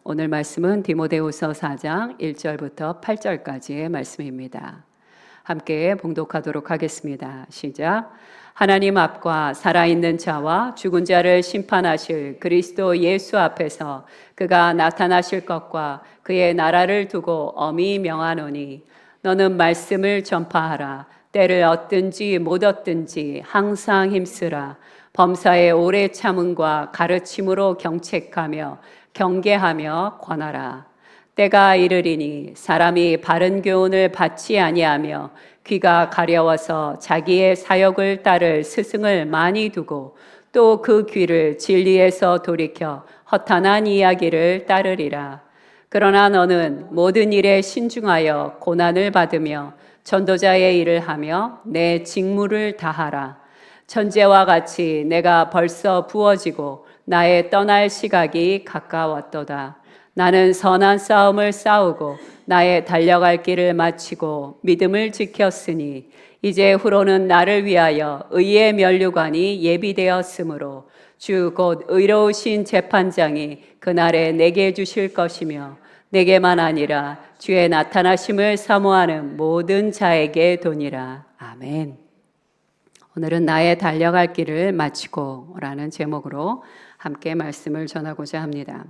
오늘 말씀은 디모데후서 4장 1절부터 8절까지의 말씀입니다. 함께 봉독하도록 하겠습니다. 시작. 하나님 앞과 살아있는 자와 죽은 자를 심판하실 그리스도 예수 앞에서 그가 나타나실 것과 그의 나라를 두고 엄히 명하노니 너는 말씀을 전파하라. 때를 얻든지 못 얻든지 항상 힘쓰라. 범사의 오래 참음과 가르침으로 경책하며 경계하며 권하라. 때가 이르리니 사람이 바른 교훈을 받지 아니하며 귀가 가려워서 자기의 사역을 따를 스승을 많이 두고 또 그 귀를 진리에서 돌이켜 허탄한 이야기를 따르리라. 그러나 너는 모든 일에 신중하여 고난을 받으며 전도자의 일을 하며 내 직무를 다하라. 천재와 같이 내가 벌써 부어지고 나의 떠날 시각이 가까웠도다. 나는 선한 싸움을 싸우고 나의 달려갈 길을 마치고 믿음을 지켰으니 이제 후로는 나를 위하여 의의 면류관이 예비되었으므로 주 곧 의로우신 재판장이 그날에 내게 주실 것이며 내게만 아니라 주의 나타나심을 사모하는 모든 자에게 도니라. 아멘. 오늘은 나의 달려갈 길을 마치고 라는 제목으로 함께 말씀을 전하고자 합니다.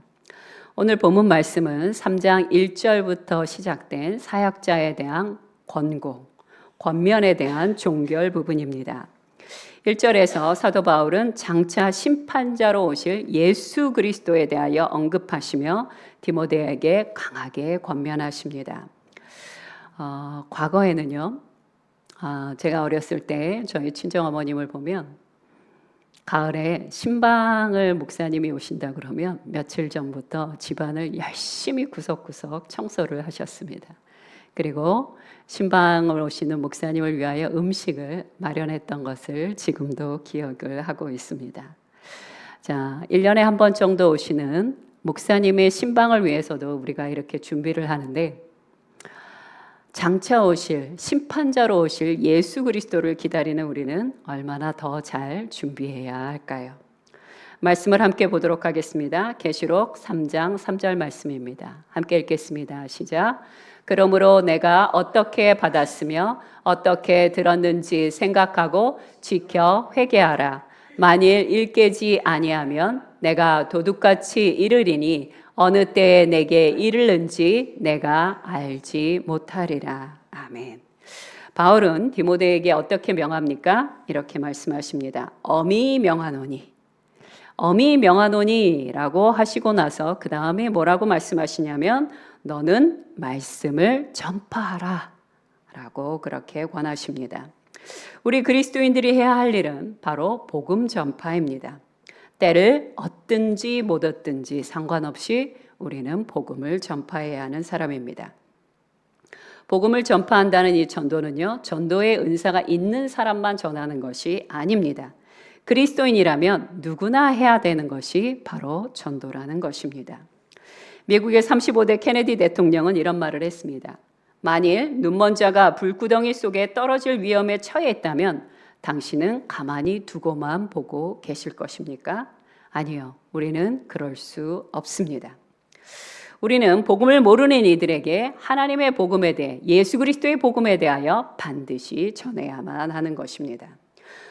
오늘 본문 말씀은 3장 1절부터 시작된 사역자에 대한 권고, 권면에 대한 종결 부분입니다. 1절에서 사도 바울은 장차 심판자로 오실 예수 그리스도에 대하여 언급하시며 디모데에게 강하게 권면하십니다. 과거에는요, 제가 어렸을 때 저희 친정어머님을 보면 가을에 신방을 목사님이 오신다 그러면 며칠 전부터 집안을 열심히 구석구석 청소를 하셨습니다. 그리고 신방을 오시는 목사님을 위하여 음식을 마련했던 것을 지금도 기억을 하고 있습니다. 자, 1년에 한 번 정도 오시는 목사님의 신방을 위해서도 우리가 이렇게 준비를 하는데 장차 오실 심판자로 오실 예수 그리스도를 기다리는 우리는 얼마나 더 잘 준비해야 할까요? 말씀을 함께 보도록 하겠습니다. 계시록 3장 3절 말씀입니다. 함께 읽겠습니다. 시작. 그러므로 내가 어떻게 받았으며 어떻게 들었는지 생각하고 지켜 회개하라. 만일 일깨지 아니하면 내가 도둑같이 이르리니 어느 때에 내게 이르는지 내가 알지 못하리라. 아멘. 바울은 디모데에게 어떻게 명합니까? 이렇게 말씀하십니다. 엄히 명하노니. 엄히 명하노니라고 하시고 나서 그 다음에 뭐라고 말씀하시냐면 너는 말씀을 전파하라 라고 그렇게 권하십니다. 우리 그리스도인들이 해야 할 일은 바로 복음 전파입니다. 때를 얻든지 못 얻든지 상관없이 우리는 복음을 전파해야 하는 사람입니다. 복음을 전파한다는 이 전도는요, 전도의 은사가 있는 사람만 전하는 것이 아닙니다. 그리스도인이라면 누구나 해야 되는 것이 바로 전도라는 것입니다. 미국의 35대 케네디 대통령은 이런 말을 했습니다. 만일 눈먼 자가 불구덩이 속에 떨어질 위험에 처해 있다면 당신은 가만히 두고만 보고 계실 것입니까? 아니요. 우리는 그럴 수 없습니다. 우리는 복음을 모르는 이들에게 하나님의 복음에 대해 예수 그리스도의 복음에 대하여 반드시 전해야만 하는 것입니다.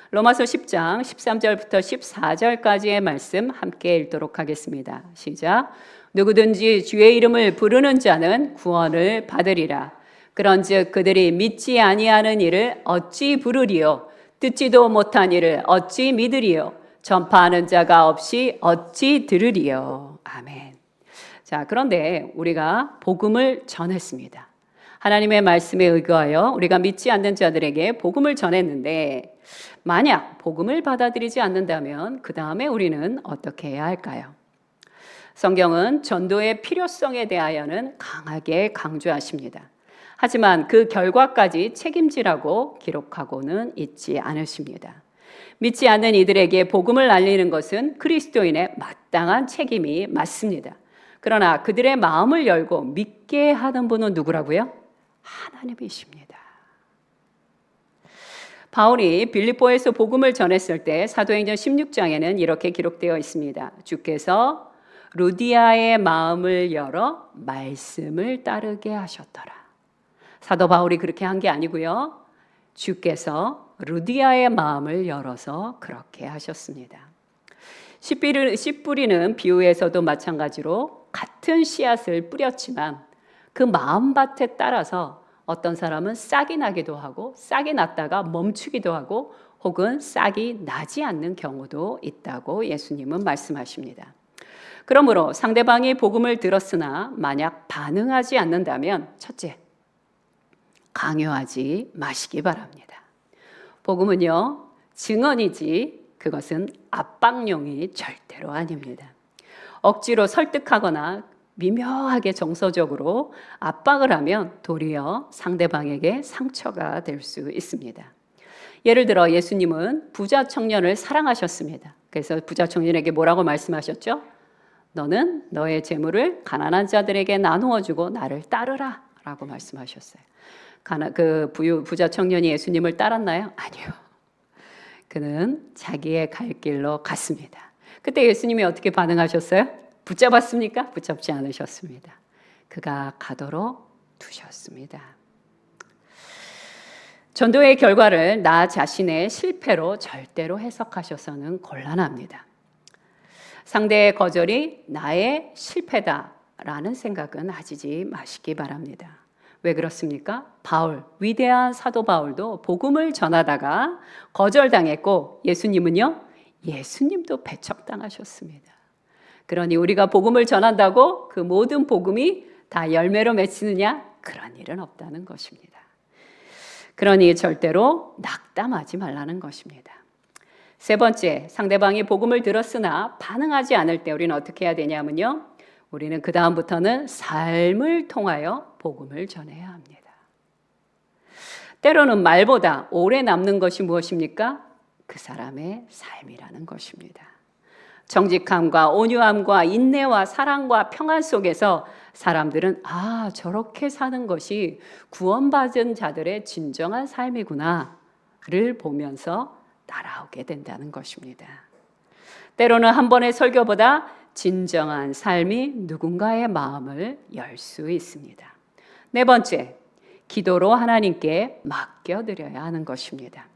로마서 10장 13절부터 14절까지의 말씀 함께 읽도록 하겠습니다. 시작. 누구든지 주의 이름을 부르는 자는 구원을 받으리라. 그런즉 그들이 믿지 아니하는 이를 어찌 부르리요? 듣지도 못한 이를 어찌 믿으리요? 전파하는 자가 없이 어찌 들으리요? 아멘. 자, 그런데 우리가 복음을 전했습니다. 하나님의 말씀에 의거하여 우리가 믿지 않는 자들에게 복음을 전했는데 만약 복음을 받아들이지 않는다면 그 다음에 우리는 어떻게 해야 할까요? 성경은 전도의 필요성에 대하여는 강하게 강조하십니다. 하지만 그 결과까지 책임지라고 기록하고는 있지 않으십니다. 믿지 않는 이들에게 복음을 알리는 것은 그리스도인의 마땅한 책임이 맞습니다. 그러나 그들의 마음을 열고 믿게 하는 분은 누구라고요? 하나님이십니다. 바울이 빌립보에서 복음을 전했을 때 사도행전 16장에는 이렇게 기록되어 있습니다. 주께서 루디아의 마음을 열어 말씀을 따르게 하셨더라. 사도 바울이 그렇게 한 게 아니고요. 주께서 루디아의 마음을 열어서 그렇게 하셨습니다. 씨 뿌리는 비유에서도 마찬가지로 같은 씨앗을 뿌렸지만 그 마음밭에 따라서 어떤 사람은 싹이 나기도 하고 싹이 났다가 멈추기도 하고 혹은 싹이 나지 않는 경우도 있다고 예수님은 말씀하십니다. 그러므로 상대방이 복음을 들었으나 만약 반응하지 않는다면 첫째, 강요하지 마시기 바랍니다. 복음은요, 증언이지 그것은 압박용이 절대로 아닙니다. 억지로 설득하거나 미묘하게 정서적으로 압박을 하면 도리어 상대방에게 상처가 될 수 있습니다. 예를 들어 예수님은 부자 청년을 사랑하셨습니다. 그래서 부자 청년에게 뭐라고 말씀하셨죠? 너는 너의 재물을 가난한 자들에게 나누어 주고 나를 따르라 라고 말씀하셨어요. 그 부자 청년이 예수님을 따랐나요? 아니요. 그는 자기의 갈 길로 갔습니다. 그때 예수님이 어떻게 반응하셨어요? 붙잡았습니까? 붙잡지 않으셨습니다. 그가 가도록 두셨습니다. 전도의 결과를 나 자신의 실패로 절대로 해석하셔서는 곤란합니다. 상대의 거절이 나의 실패다라는 생각은 하시지 마시기 바랍니다. 왜 그렇습니까? 위대한 사도 바울도 복음을 전하다가 거절당했고 예수님은요? 예수님도 배척당하셨습니다. 그러니 우리가 복음을 전한다고 그 모든 복음이 다 열매로 맺히느냐? 그런 일은 없다는 것입니다. 그러니 절대로 낙담하지 말라는 것입니다. 세 번째, 상대방이 복음을 들었으나 반응하지 않을 때 우리는 어떻게 해야 되냐면요. 우리는 그 다음부터는 삶을 통하여 복음을 전해야 합니다. 때로는 말보다 오래 남는 것이 무엇입니까? 그 사람의 삶이라는 것입니다. 정직함과 온유함과 인내와 사랑과 평안 속에서 사람들은 저렇게 사는 것이 구원받은 자들의 진정한 삶이구나를 보면서 따라오게 된다는 것입니다. 때로는 한 번의 설교보다 진정한 삶이 누군가의 마음을 열 수 있습니다. 네 번째, 기도로 하나님께 맡겨드려야 하는 것입니다.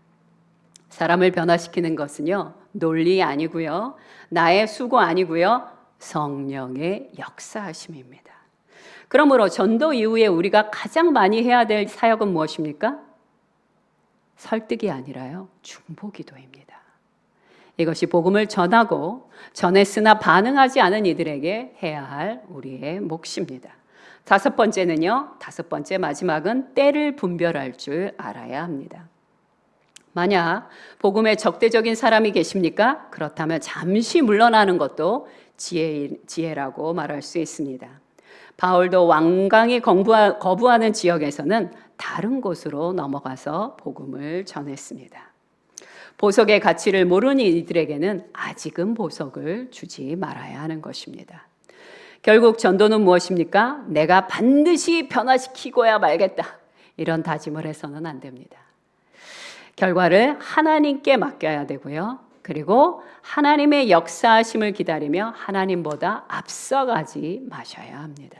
사람을 변화시키는 것은요, 논리 아니고요, 나의 수고 아니고요, 성령의 역사하심입니다. 그러므로 전도 이후에 우리가 가장 많이 해야 될 사역은 무엇입니까? 설득이 아니라요, 중보기도입니다. 이것이 복음을 전하고 전했으나 반응하지 않은 이들에게 해야 할 우리의 몫입니다. 다섯 번째 마지막은 때를 분별할 줄 알아야 합니다. 만약 복음에 적대적인 사람이 계십니까? 그렇다면 잠시 물러나는 것도 지혜라고 말할 수 있습니다. 바울도 완강히 거부하는 지역에서는 다른 곳으로 넘어가서 복음을 전했습니다. 보석의 가치를 모르는 이들에게는 아직은 보석을 주지 말아야 하는 것입니다. 결국 전도는 무엇입니까? 내가 반드시 변화시키고야 말겠다. 이런 다짐을 해서는 안 됩니다. 결과를 하나님께 맡겨야 되고요. 그리고 하나님의 역사하심을 기다리며 하나님보다 앞서가지 마셔야 합니다.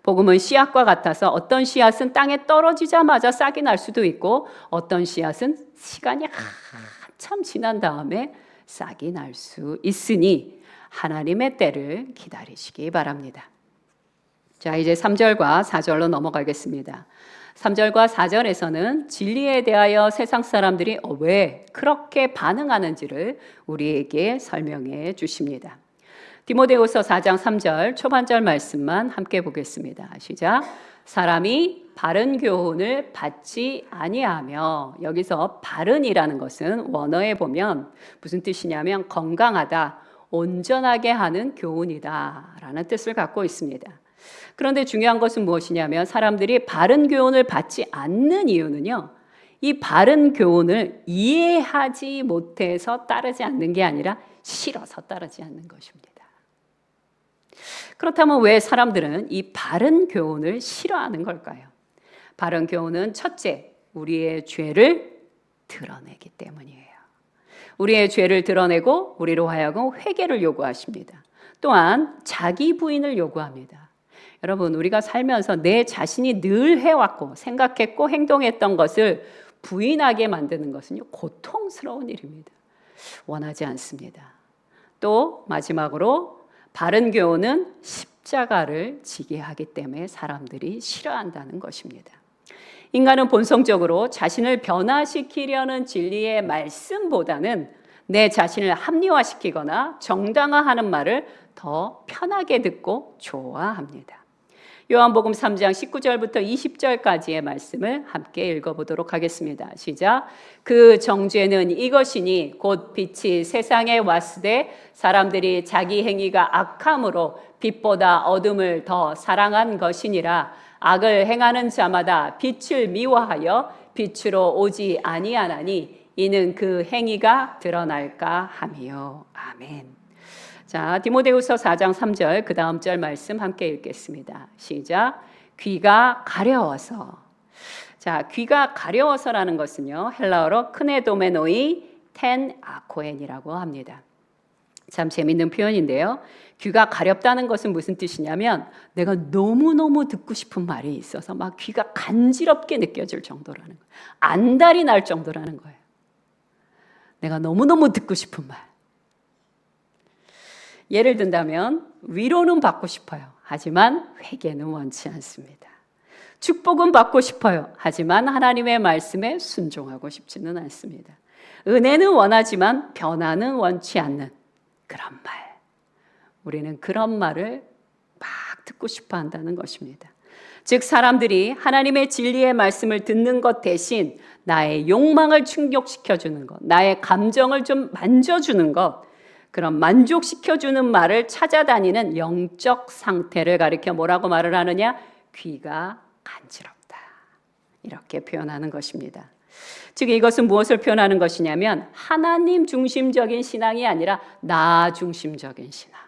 복음은 씨앗과 같아서 어떤 씨앗은 땅에 떨어지자마자 싹이 날 수도 있고 어떤 씨앗은 시간이 한참 지난 다음에 싹이 날 수 있으니 하나님의 때를 기다리시기 바랍니다. 자, 이제 3절과 4절로 넘어가겠습니다. 3절과 4절에서는 진리에 대하여 세상 사람들이 왜 그렇게 반응하는지를 우리에게 설명해 주십니다. 디모데후서 4장 3절 초반절 말씀만 함께 보겠습니다. 시작. 사람이 바른 교훈을 받지 아니하며, 여기서 바른이라는 것은 원어에 보면 무슨 뜻이냐면 건강하다, 온전하게 하는 교훈이다 라는 뜻을 갖고 있습니다. 그런데 중요한 것은 무엇이냐면 사람들이 바른 교훈을 받지 않는 이유는요, 이 바른 교훈을 이해하지 못해서 따르지 않는 게 아니라 싫어서 따르지 않는 것입니다. 그렇다면 왜 사람들은 이 바른 교훈을 싫어하는 걸까요? 바른 교훈은 첫째, 우리의 죄를 드러내기 때문이에요. 우리의 죄를 드러내고 우리로 하여금 회개를 요구하십니다. 또한 자기 부인을 요구합니다. 여러분, 우리가 살면서 내 자신이 늘 해왔고 생각했고 행동했던 것을 부인하게 만드는 것은요, 고통스러운 일입니다. 원하지 않습니다. 또 마지막으로 바른 교훈은 십자가를 지게 하기 때문에 사람들이 싫어한다는 것입니다. 인간은 본성적으로 자신을 변화시키려는 진리의 말씀보다는 내 자신을 합리화시키거나 정당화하는 말을 더 편하게 듣고 좋아합니다. 요한복음 3장 19절부터 20절까지의 말씀을 함께 읽어보도록 하겠습니다. 시작. 그 정죄는 이것이니 곧 빛이 세상에 왔으되 사람들이 자기 행위가 악함으로 빛보다 어둠을 더 사랑한 것이니라. 악을 행하는 자마다 빛을 미워하여 빛으로 오지 아니하나니 이는 그 행위가 드러날까 함이요. 아멘. 자, 디모데후서 4장 3절 그 다음 절 말씀 함께 읽겠습니다. 시작. 귀가 가려워서. 자, 귀가 가려워서라는 것은요, 헬라어로 크네도메노이 텐 아코엔이라고 합니다. 참 재밌는 표현인데요. 귀가 가렵다는 것은 무슨 뜻이냐면 내가 너무너무 듣고 싶은 말이 있어서 막 귀가 간지럽게 느껴질 정도라는 거예요. 안달이 날 정도라는 거예요. 내가 너무너무 듣고 싶은 말. 예를 든다면 위로는 받고 싶어요. 하지만 회개는 원치 않습니다. 축복은 받고 싶어요. 하지만 하나님의 말씀에 순종하고 싶지는 않습니다. 은혜는 원하지만 변화는 원치 않는 그런 말. 우리는 그런 말을 막 듣고 싶어 한다는 것입니다. 즉 사람들이 하나님의 진리의 말씀을 듣는 것 대신 나의 욕망을 충족시켜주는 것, 나의 감정을 좀 만져주는 것, 그런 만족시켜주는 말을 찾아다니는 영적 상태를 가리켜 뭐라고 말을 하느냐? 귀가 간지럽다. 이렇게 표현하는 것입니다. 즉 이것은 무엇을 표현하는 것이냐면 하나님 중심적인 신앙이 아니라 나 중심적인 신앙.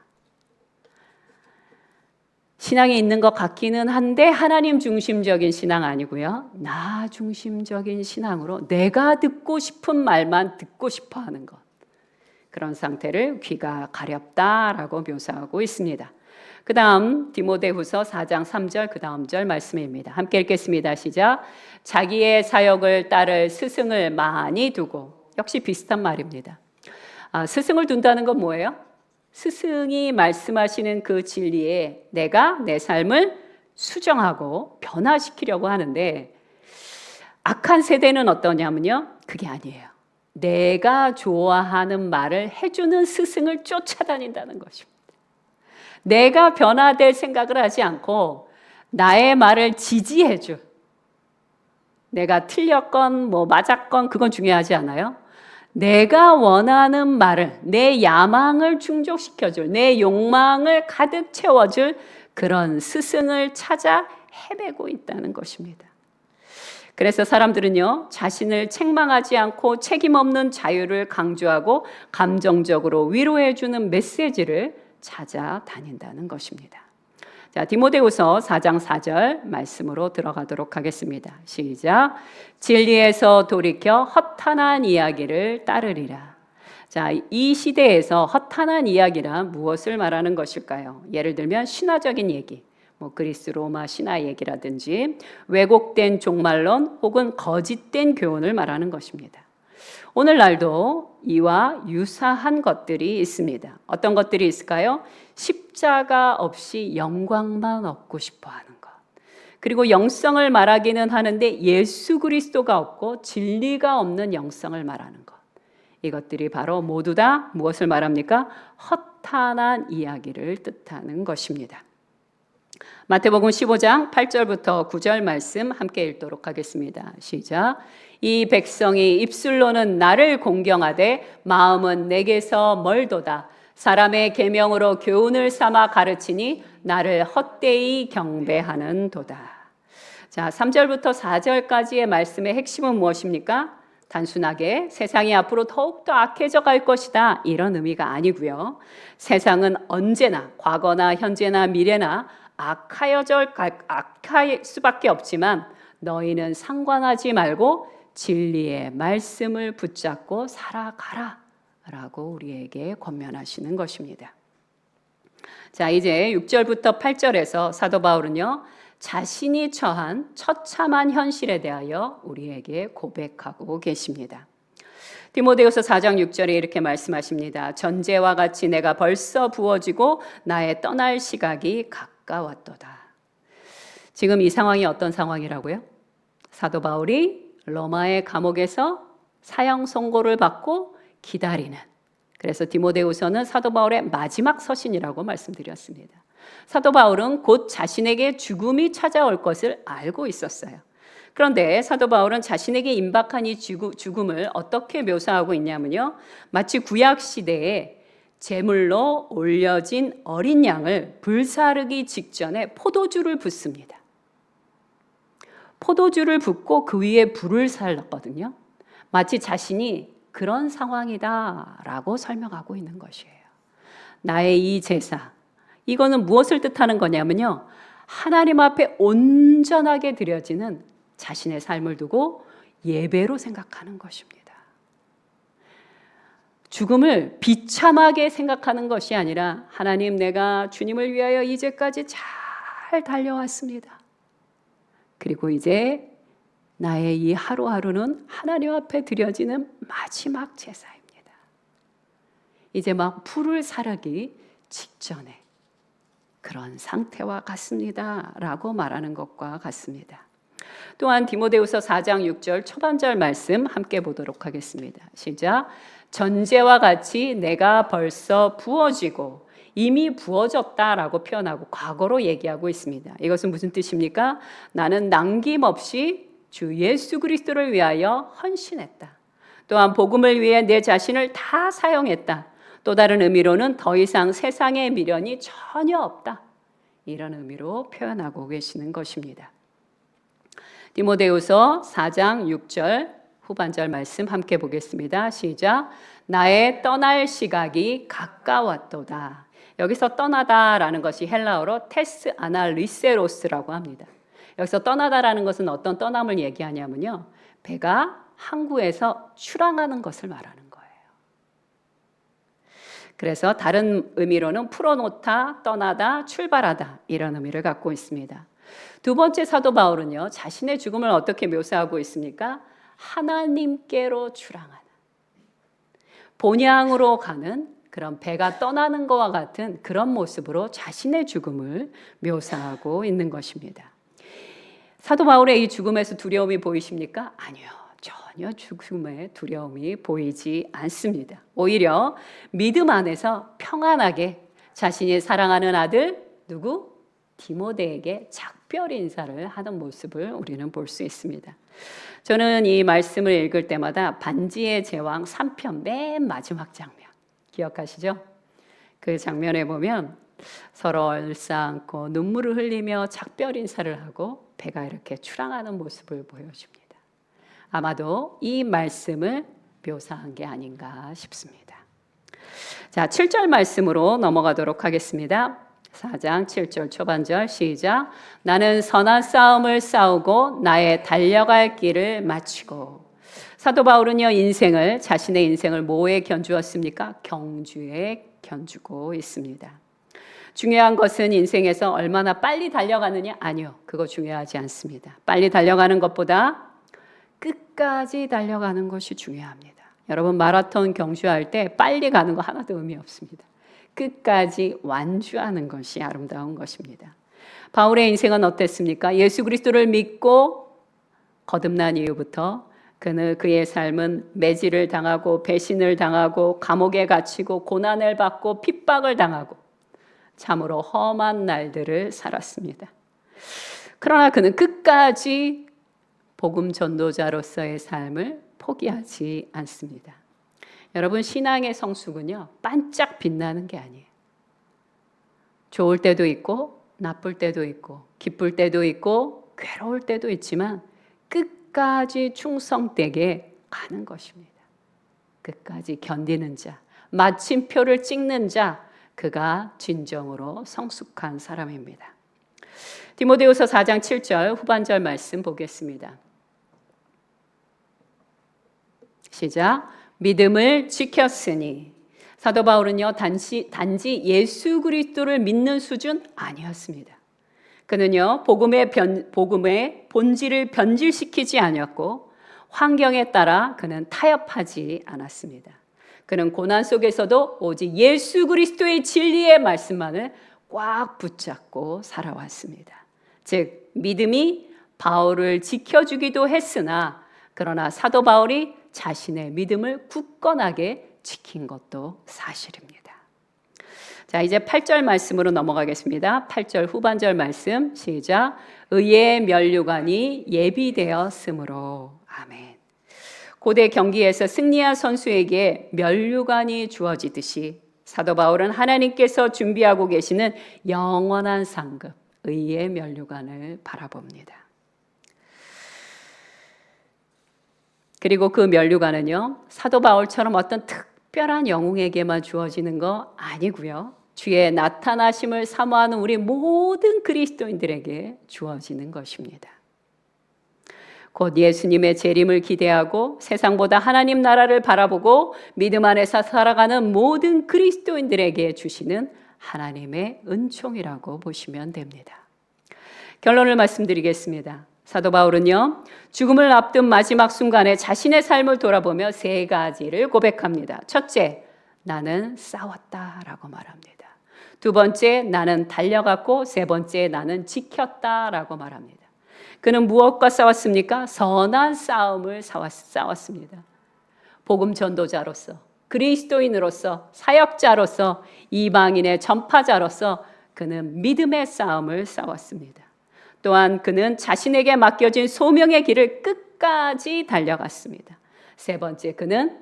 신앙이 있는 것 같기는 한데 하나님 중심적인 신앙 아니고요. 나 중심적인 신앙으로 내가 듣고 싶은 말만 듣고 싶어 하는 것. 그런 상태를 귀가 가렵다라고 묘사하고 있습니다. 그 다음 디모데후서 4장 3절 그 다음 절 말씀입니다. 함께 읽겠습니다. 시작. 자기의 사역을 따를 스승을 많이 두고. 역시 비슷한 말입니다. 스승을 둔다는 건 뭐예요? 스승이 말씀하시는 그 진리에 내가 내 삶을 수정하고 변화시키려고 하는데 악한 세대는 어떠냐면요. 그게 아니에요. 내가 좋아하는 말을 해주는 스승을 쫓아다닌다는 것입니다. 내가 변화될 생각을 하지 않고 나의 말을 지지해줄. 내가 틀렸건 뭐 맞았건 그건 중요하지 않아요. 내가 원하는 말을, 내 야망을 충족시켜줄, 내 욕망을 가득 채워줄 그런 스승을 찾아 헤매고 있다는 것입니다. 그래서 사람들은요, 자신을 책망하지 않고 책임 없는 자유를 강조하고 감정적으로 위로해주는 메시지를 찾아다닌다는 것입니다. 자, 디모데후서 4장 4절 말씀으로 들어가도록 하겠습니다. 시작. 진리에서 돌이켜 허탄한 이야기를 따르리라. 자, 이 시대에서 허탄한 이야기란 무엇을 말하는 것일까요? 예를 들면 신화적인 얘기. 그리스 로마 신화 얘기라든지 왜곡된 종말론 혹은 거짓된 교훈을 말하는 것입니다. 오늘날도 이와 유사한 것들이 있습니다. 어떤 것들이 있을까요? 십자가 없이 영광만 얻고 싶어 하는 것. 그리고 영성을 말하기는 하는데 예수 그리스도가 없고 진리가 없는 영성을 말하는 것. 이것들이 바로 모두 다 무엇을 말합니까? 허탄한 이야기를 뜻하는 것입니다. 마태복음 15장 8절부터 9절 말씀 함께 읽도록 하겠습니다. 시작. 이 백성이 입술로는 나를 공경하되 마음은 내게서 멀도다. 사람의 계명으로 교훈을 삼아 가르치니 나를 헛되이 경배하는도다. 자, 3절부터 4절까지의 말씀의 핵심은 무엇입니까? 단순하게 세상이 앞으로 더욱더 악해져 갈 것이다 이런 의미가 아니고요. 세상은 언제나 과거나 현재나 미래나 악할 수밖에 없지만 너희는 상관하지 말고 진리의 말씀을 붙잡고 살아가라 라고 우리에게 권면하시는 것입니다. 자, 이제 6절부터 8절에서 사도 바울은요, 자신이 처한 처참한 현실에 대하여 우리에게 고백하고 계십니다. 디모데후서 4장 6절에 이렇게 말씀하십니다. 전제와 같이 내가 벌써 부어지고 나의 떠날 시각이 가까웠도다. 지금 이 상황이 어떤 상황이라고요? 사도 바울이 로마의 감옥에서 사형 선고를 받고 기다리는, 그래서 디모데후서는 사도 바울의 마지막 서신이라고 말씀드렸습니다. 사도 바울은 곧 자신에게 죽음이 찾아올 것을 알고 있었어요. 그런데 사도 바울은 자신에게 임박한 이 죽음을 어떻게 묘사하고 있냐면요, 마치 구약 시대에 제물로 올려진 어린 양을 불사르기 직전에 포도주를 붓습니다. 포도주를 붓고 그 위에 불을 살랐거든요. 마치 자신이 그런 상황이다라고 설명하고 있는 것이에요. 나의 이 제사, 이거는 무엇을 뜻하는 거냐면요, 하나님 앞에 온전하게 드려지는 자신의 삶을 두고 예배로 생각하는 것입니다. 죽음을 비참하게 생각하는 것이 아니라, 하나님, 내가 주님을 위하여 이제까지 잘 달려왔습니다. 그리고 이제 나의 이 하루하루는 하나님 앞에 드려지는 마지막 제사입니다. 이제 막 풀을 사르기 직전에 그런 상태와 같습니다 라고 말하는 것과 같습니다. 또한 디모데후서 4장 6절 초반절 말씀 함께 보도록 하겠습니다. 시작. 전제와 같이 내가 벌써 부어지고, 이미 부어졌다라고 표현하고 과거로 얘기하고 있습니다. 이것은 무슨 뜻입니까? 나는 남김없이 주 예수 그리스도를 위하여 헌신했다. 또한 복음을 위해 내 자신을 다 사용했다. 또 다른 의미로는 더 이상 세상의 미련이 전혀 없다. 이런 의미로 표현하고 계시는 것입니다. 디모데후서 4장 6절 후반절 말씀 함께 보겠습니다. 시작. 나의 떠날 시각이 가까웠도다. 여기서 떠나다라는 것이 헬라어로 테스 아날리세로스라고 합니다. 여기서 떠나다라는 것은 어떤 떠남을 얘기하냐면요, 배가 항구에서 출항하는 것을 말하는 거예요. 그래서 다른 의미로는 풀어놓다, 떠나다, 출발하다, 이런 의미를 갖고 있습니다. 두 번째 사도 바울은요, 자신의 죽음을 어떻게 묘사하고 있습니까? 하나님께로 출항하는, 본향으로 가는 그런 배가 떠나는 것과 같은 그런 모습으로 자신의 죽음을 묘사하고 있는 것입니다. 사도 바울의 이 죽음에서 두려움이 보이십니까? 아니요, 전혀 죽음에 두려움이 보이지 않습니다. 오히려 믿음 안에서 평안하게 자신이 사랑하는 아들 누구? 디모데에게 작별 인사를 하는 모습을 우리는 볼 수 있습니다. 저는 이 말씀을 읽을 때마다 반지의 제왕 3편 맨 마지막 장면 기억하시죠? 그 장면에 보면 서로 얼싸안고 눈물을 흘리며 작별 인사를 하고 배가 이렇게 출항하는 모습을 보여줍니다. 아마도 이 말씀을 묘사한 게 아닌가 싶습니다. 자, 7절 말씀으로 넘어가도록 하겠습니다. 4장 7절 초반절 시작. 나는 선한 싸움을 싸우고 나의 달려갈 길을 마치고. 사도 바울은요, 자신의 인생을 뭐에 견주었습니까? 경주에 견주고 있습니다. 중요한 것은 인생에서 얼마나 빨리 달려가느냐? 아니요, 그거 중요하지 않습니다. 빨리 달려가는 것보다 끝까지 달려가는 것이 중요합니다. 여러분, 마라톤 경주할 때 빨리 가는 거 하나도 의미 없습니다. 끝까지 완주하는 것이 아름다운 것입니다. 바울의 인생은 어땠습니까? 예수 그리스도를 믿고 거듭난 이후부터 그의 삶은 매질을 당하고 배신을 당하고 감옥에 갇히고 고난을 받고 핍박을 당하고 참으로 험한 날들을 살았습니다. 그러나 그는 끝까지 복음 전도자로서의 삶을 포기하지 않습니다. 여러분, 신앙의 성숙은요, 반짝 빛나는 게 아니에요. 좋을 때도 있고 나쁠 때도 있고 기쁠 때도 있고 괴로울 때도 있지만 끝까지 충성되게 가는 것입니다. 끝까지 견디는 자, 마침표를 찍는 자, 그가 진정으로 성숙한 사람입니다. 디모데후서 4장 7절 후반절 말씀 보겠습니다. 시작. 믿음을 지켰으니 사도 바울은요, 단지 예수 그리스도를 믿는 수준 아니었습니다. 그는요, 복음의 본질을 변질시키지 않았고 환경에 따라 그는 타협하지 않았습니다. 그는 고난 속에서도 오직 예수 그리스도의 진리의 말씀만을 꽉 붙잡고 살아왔습니다. 즉 믿음이 바울을 지켜주기도 했으나 그러나 사도 바울이 자신의 믿음을 굳건하게 지킨 것도 사실입니다. 자, 이제 8절 말씀으로 넘어가겠습니다. 8절 후반절 말씀 시작. 의의 면류관이 예비되었으므로. 아멘. 고대 경기에서 승리한 선수에게 면류관이 주어지듯이 사도 바울은 하나님께서 준비하고 계시는 영원한 상급, 의의 면류관을 바라봅니다. 그리고 그 면류관은요, 사도 바울처럼 어떤 특별한 영웅에게만 주어지는 거 아니고요, 주의 나타나심을 사모하는 우리 모든 그리스도인들에게 주어지는 것입니다. 곧 예수님의 재림을 기대하고 세상보다 하나님 나라를 바라보고 믿음 안에서 살아가는 모든 그리스도인들에게 주시는 하나님의 은총이라고 보시면 됩니다. 결론을 말씀드리겠습니다. 사도 바울은요, 죽음을 앞둔 마지막 순간에 자신의 삶을 돌아보며 세 가지를 고백합니다. 첫째, 나는 싸웠다라고 말합니다. 두 번째, 나는 달려갔고 세 번째, 나는 지켰다라고 말합니다. 그는 무엇과 싸웠습니까? 선한 싸움을 싸웠습니다. 복음 전도자로서, 그리스도인으로서, 사역자로서, 이방인의 전파자로서 그는 믿음의 싸움을 싸웠습니다. 또한 그는 자신에게 맡겨진 소명의 길을 끝까지 달려갔습니다. 세 번째, 그는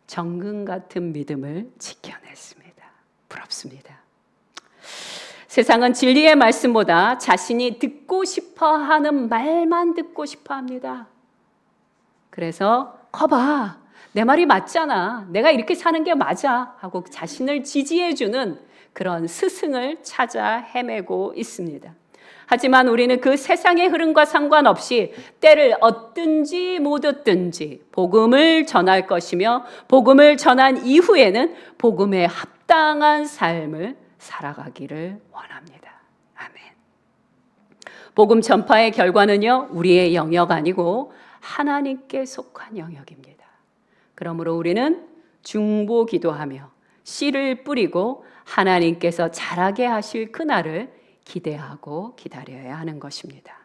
정금 같은 믿음을 지켜냈습니다. 부럽습니다. 세상은 진리의 말씀보다 자신이 듣고 싶어하는 말만 듣고 싶어합니다. 그래서 거봐, 내 말이 맞잖아, 내가 이렇게 사는 게 맞아 하고 자신을 지지해주는 그런 스승을 찾아 헤매고 있습니다. 하지만 우리는 그 세상의 흐름과 상관없이 때를 얻든지 못 얻든지 복음을 전할 것이며 복음을 전한 이후에는 복음에 합당한 삶을 살아가기를 원합니다. 아멘. 복음 전파의 결과는요, 우리의 영역 아니고 하나님께 속한 영역입니다. 그러므로 우리는 중보 기도하며 씨를 뿌리고 하나님께서 자라게 하실 그날을 기대하고 기다려야 하는 것입니다.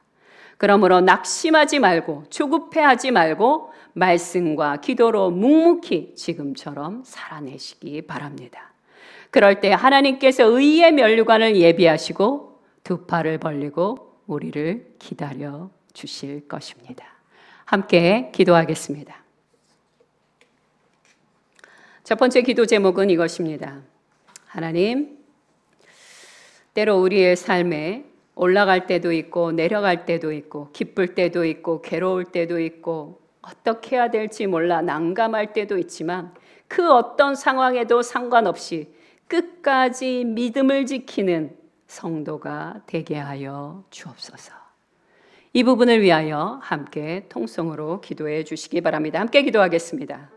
그러므로 낙심하지 말고 조급해하지 말고 말씀과 기도로 묵묵히 지금처럼 살아내시기 바랍니다. 그럴 때 하나님께서 의의 면류관을 예비하시고 두 팔을 벌리고 우리를 기다려 주실 것입니다. 함께 기도하겠습니다. 첫 번째 기도 제목은 이것입니다. 하나님, 때로 우리의 삶에 올라갈 때도 있고 내려갈 때도 있고 기쁠 때도 있고 괴로울 때도 있고 어떻게 해야 될지 몰라 난감할 때도 있지만 그 어떤 상황에도 상관없이 끝까지 믿음을 지키는 성도가 되게 하여 주옵소서. 이 부분을 위하여 함께 통성으로 기도해 주시기 바랍니다. 함께 기도하겠습니다.